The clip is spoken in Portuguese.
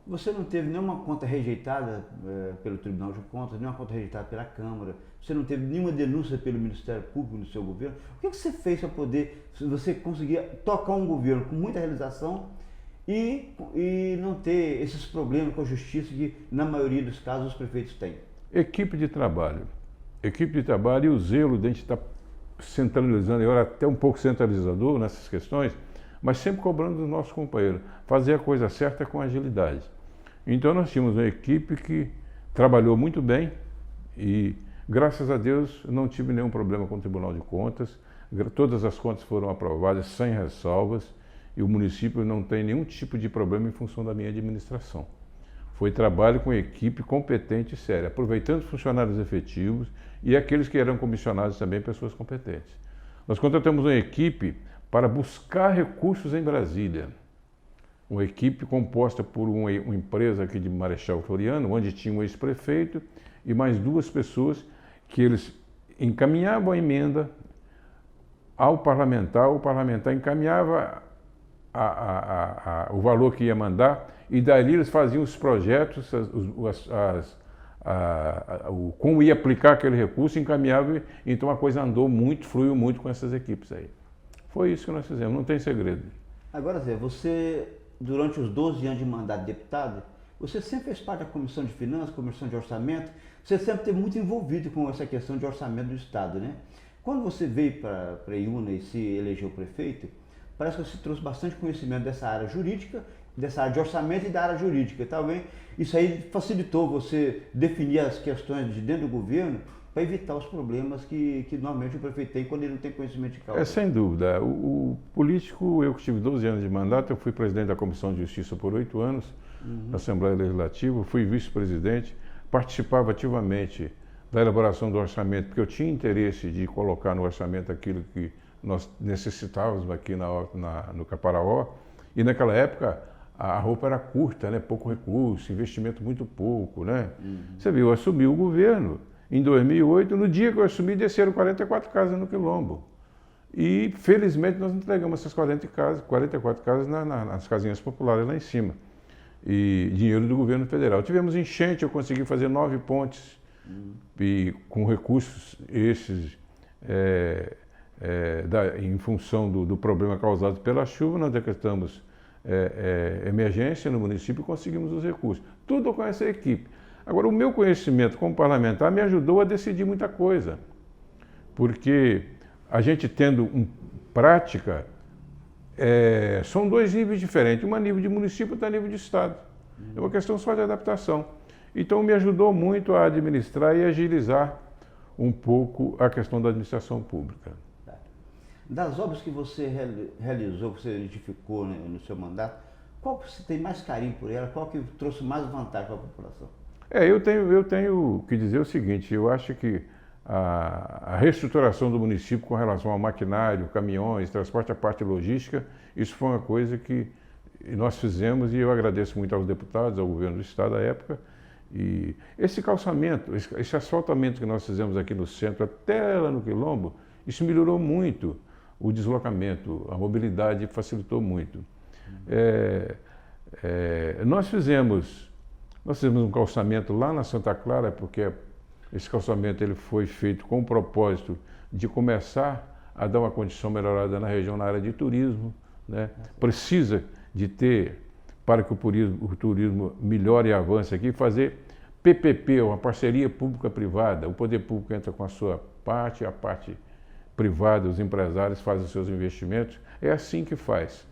Você não teve nenhuma conta rejeitada pelo Tribunal de Contas, nenhuma conta rejeitada pela Câmara, você não teve nenhuma denúncia pelo Ministério Público no seu governo. O que você fez para poder, você conseguir tocar um governo com muita realização e não ter esses problemas com a justiça que, na maioria dos casos, os prefeitos têm? Equipe de trabalho. Equipe de trabalho e o zelo de a gente estar centralizando, eu era até um pouco centralizador nessas questões, mas sempre cobrando dos nossos companheiros. Fazer a coisa certa com agilidade. Então nós tínhamos uma equipe que trabalhou muito bem e, graças a Deus, não tive nenhum problema com o Tribunal de Contas. Todas as contas foram aprovadas sem ressalvas e o município não tem nenhum tipo de problema em função da minha administração. Foi trabalho com equipe competente e séria, aproveitando funcionários efetivos e aqueles que eram comissionados também, pessoas competentes. Nós contratamos uma equipe para buscar recursos em Brasília. Uma equipe composta por uma empresa aqui de Marechal Floriano, onde tinha um ex-prefeito e mais duas pessoas que eles encaminhavam a emenda ao parlamentar, o parlamentar encaminhava o valor que ia mandar e dali eles faziam os projetos, como ia aplicar aquele recurso, encaminhava, então a coisa andou muito, fluiu muito com essas equipes aí. Foi isso que nós fizemos, não tem segredo. Agora, Zé, você, durante os 12 anos de mandato de deputado, você sempre fez parte da Comissão de Finanças, Comissão de Orçamento, você sempre esteve muito envolvido com essa questão de orçamento do Estado, né? Quando você veio para a Iuna e se elegeu prefeito, parece que você trouxe bastante conhecimento dessa área jurídica, dessa área de orçamento e da área jurídica. Talvez isso aí facilitou você definir as questões de dentro do governo para evitar os problemas que normalmente o prefeito tem quando ele não tem conhecimento de causa. Sem dúvida. O político, eu que tive 12 anos de mandato, eu fui presidente da Comissão de Justiça por 8 anos, na Assembleia Legislativa, fui vice-presidente, participava ativamente da elaboração do orçamento, porque eu tinha interesse de colocar no orçamento aquilo que nós necessitávamos aqui no Caparaó, e naquela época a roupa era curta, né? Pouco recurso, investimento muito pouco, né? Você viu, eu assumi o governo em 2008, no dia que eu assumi, desceram 44 casas no Quilombo. E, felizmente, nós entregamos essas 44 casas nas casinhas populares lá em cima. E dinheiro do governo federal. Tivemos enchente, eu consegui fazer 9 pontes, e com recursos esses, em função do problema causado pela chuva, nós decretamos emergência no município e conseguimos os recursos. Tudo com essa equipe. Agora, o meu conhecimento como parlamentar me ajudou a decidir muita coisa, porque a gente tendo prática, são dois níveis diferentes, um a nível de município e outro a nível de estado. É uma questão só de adaptação. Então, me ajudou muito a administrar e agilizar um pouco a questão da administração pública. Das obras que você realizou, que você edificou, né, no seu mandato, qual que você tem mais carinho por ela, qual que trouxe mais vantagem para a população? Eu tenho que dizer o seguinte, eu acho que a reestruturação do município com relação ao maquinário, caminhões, transporte, a parte logística, isso foi uma coisa que nós fizemos e eu agradeço muito aos deputados, ao governo do estado à época. E esse calçamento, esse asfaltamento que nós fizemos aqui no centro, até lá no Quilombo, isso melhorou muito o deslocamento, a mobilidade facilitou muito. Nós fizemos um calçamento lá na Santa Clara, porque esse calçamento ele foi feito com o propósito de começar a dar uma condição melhorada na região, na área de turismo, né? Precisa de ter, para que o turismo melhore e avance aqui, fazer PPP, uma parceria pública-privada. O poder público entra com a sua parte, a parte privada, os empresários fazem os seus investimentos. É assim que faz.